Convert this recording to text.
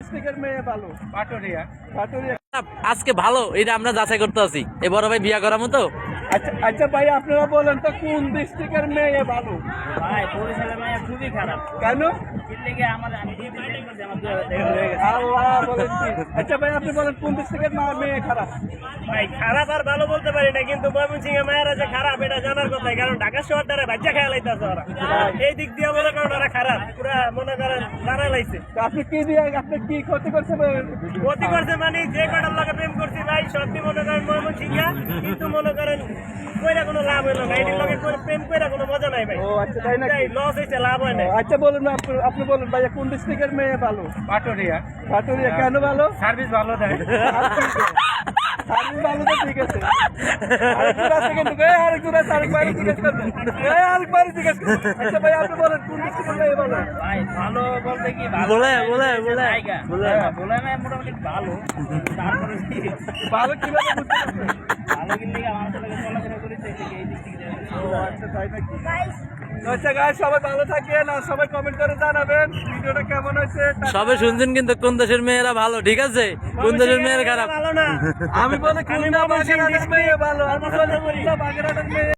ডিস্ট্রিক্টের মেয়ে ভালো? পাটুরিয়া। পাটুরিয়া। আজকে ভালো এটা আমরা যাচাই করতে আছি। এ বড় ভাই বিয়া করার মতো। আচ্ছা আচ্ছা ভাই, আপনারা বলেন তো কোন ডিস্ট্রিক্টের মেয়ে ভালো? ভাই বরিশালের মেয়ে খুবই খারাপ। কেন? আমি 2 দিন দেখে আমার আল্লাহ বলেন কি? আচ্ছা ভাই, আপনি বলেন কোন ডিস্ট্রিক্টের মেয়ে খারাপ? ভাই খারাপ আর ভালো বলতে পারি না, কিন্তু ময়মনসিংহের মেয়েরা যে খারাপ এটা জানার কথাই, কারণ ঢাকা শহরটারে বাচ্চা খেয়ে লাইতেছে ওরা। এই দিক দিয়ে মনে করেন ওরা খারাপ, পুরা মনে করেন দাঁড়ায় লাইছে। তা আপনি কি দিয়ে আপনি কি ক্ষতি করছে ভাই? ক্ষতি করছে মানে যে কটার লাগে প্রেম করছি ভাই সত্যি মনে করেন ময়মনসিংহ, কিন্তু মনে করেন কইরা কোনো লাভ হইলো না, এটির লগে প্রেম কইরা কোনো মজা নাই ভাই। ও আচ্ছা, তাই নাকি? লস হয়েছে, লাভ হয় না। আচ্ছা বলুন না, আপনি বলুন ভাইয়া কোন ডিস্ট্রিক্টের মেয়ে ভালো? পাটুরিয়া। পাটুরিয়া। কেন ভালো? সার্ভিস ভালো দেয়। সার্ভিস ভালো তো ঠিক আছে। আরেকবার সেকেন্ড আরেকবার জিজ্ঞেস করবেন। আরেকবার জিজ্ঞেস করবেন। আচ্ছা ভাই, আপনি বলেন কোন ডিস্ট্রিক্টের মেয়ে ভালো? ভাই ভালো বলতে কি ভালো বলে না, মোটামুটি ভালো। তারপরে কি ভালো কিভাবে বুঝতে পারছেন? ভালো কিন্তু আমাদের লাগে চলাফেরা করি তো এই দিক থেকে। ও আচ্ছা, তাই নাকি? আচ্ছা গাইস, সবাই ভালো থাকেন আর সবাই কমেন্ট করে জানাবেন ভিডিওটা কেমন হয়েছে। সবে শুনছেন কিন্তু কোন দেশের মেয়েরা ভালো, ঠিক আছে? কোন দেশের মেয়েরা খারাপ? ভালো না। আমি বলে খুলনা বাগেরহাটের মেয়ে ভালো, আমি বলে খুলনা বাগেরহাটের মেয়ে